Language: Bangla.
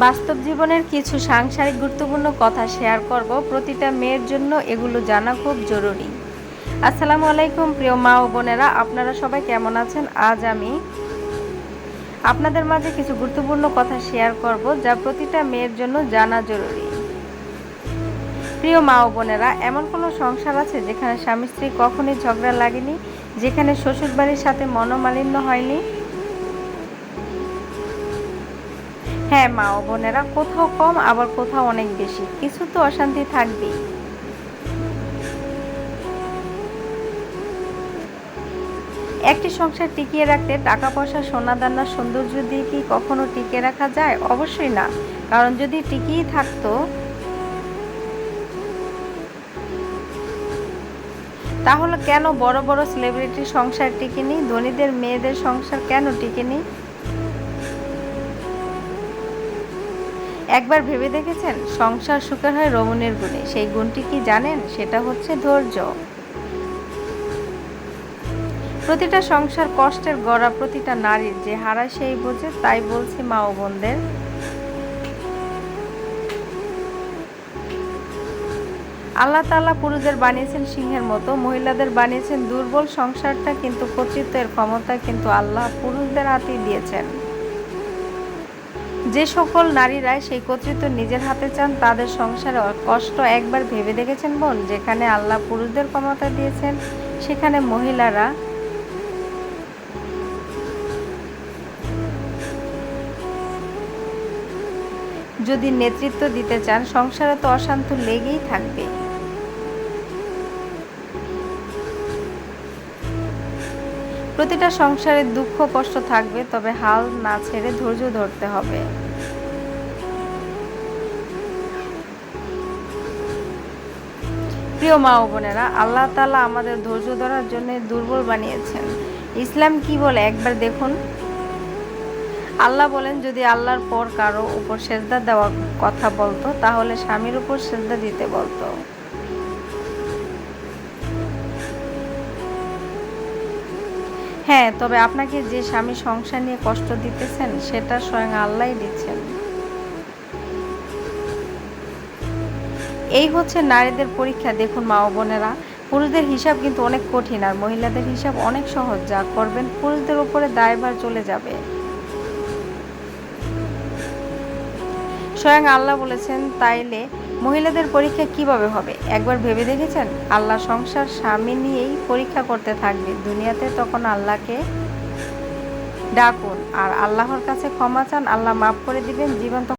বাস্তব জীবনের কিছু সাংসারিক গুরুত্বপূর্ণ কথা শেয়ার করব। প্রতিটা মেয়ের জন্য এগুলো জানা খুব জরুরি। আসসালামু আলাইকুম প্রিয় মা ও বোনেরা, আপনারা সবাই কেমন আছেন? আজ আমি আপনাদের মাঝে কিছু গুরুত্বপূর্ণ কথা শেয়ার করব, যা প্রতিটা মেয়ের জন্য জানা জরুরি। প্রিয় মা ও বোনেরা, এমন কোনো সংসার আছে যেখানে স্বামী স্ত্রী কখনোই ঝগড়া লাগেনি, যেখানে শ্বশুরবাড়ির সাথে মনোমালিন্য হয়নি? হ্যাঁ মা ও বোনেরা, কোথাও কম আবার কোথাও অনেক বেশি, কিছু তো অশান্তি থাকবেই। একটি সংসার টিকিয়ে রাখতে টাকা পয়সা সোনা দানা সৌন্দর্য দিয়ে কি কখনো টিকিয়ে রাখা যায়? অবশ্যই না। কারণ যদি টিকিয়ে থাকতো তাহলে কেন বড় বড় সেলিব্রিটির সংসার টিকেনি, ধনীদের মেয়েদের সংসার কেন টিকেনি? একবার ভেবে দেখেছেন সংসার সুখের হয় রমণীর গুণে? সেই গুণটি কি জানেন? সেটা হচ্ছে ধৈর্য। প্রতিটা সংসার কষ্টের গড়া, প্রতিটা নারীর যে হারায় সেই বোঝে। তাই বলছি মা ও বোনদের, আল্লাহ তাআলা পুরুষদের বানিয়েছেন সিংহের মতো, মহিলাদের বানিয়েছেন দুর্বল। সংসারটা কিন্তু কর্তৃত্বের ক্ষমতা কিন্তু আল্লাহ পুরুষদের হাতেই দিয়েছেন। যে সকল নারীরা সেই কর্তৃত্ব নিজের হাতে চান, তাদের সংসারে কষ্ট একবার ভেবে দেখেছেন বোন? যেখানে আল্লাহ পুরুষদের ক্ষমতা দিয়েছেন, সেখানে মহিলারা যদি নেতৃত্ব দিতে চান, সংসারে তো অশান্তি লেগেই থাকবে। প্রতিটা সংসারে দুঃখ কষ্ট থাকবে, তবে হাল না ছেড়ে ধৈর্য ধরতে হবে। প্রিয় মা ও বোনেরা, আল্লাহ তাআলা আমাদের ধৈর্য ধরার জন্য দুর্বল বানিয়েছেন। ইসলাম কি বলে একবার দেখুন। আল্লাহ বলেন, যদি আল্লাহর পর কারো উপর সেজদা দেওয়ার কথা বলতো, তাহলে স্বামীর উপর সেজদা দিতে বলতো। হ্যাঁ, তবে আপনাকে যে স্বামী সংসার নিয়ে কষ্ট দিতেছেন, সেটা স্বয়ং আল্লাহই দিচ্ছেন। এই হচ্ছে নারীদের পরীক্ষা। দেখুন মা ও বোনেরা, পুরুষদের হিসাব কিন্তু অনেক কঠিন, আর মহিলাদের হিসাব অনেক সহজ। যা করবেন পুরুষদের উপরে দায়ভার চলে যাবে। স্বয়ং আল্লাহ বলেছেন, তাইলে মহিলাদের পরীক্ষা কিভাবে হবে একবার ভেবে দেখেছেন? আল্লাহ সংসার স্বামী নিয়েই পরীক্ষা করতে থাকবে দুনিয়াতে। তখন আল্লাহকে ডাকুন আর আল্লাহর কাছে ক্ষমা চান, আল্লাহ মাফ করে দিবেন। জীবন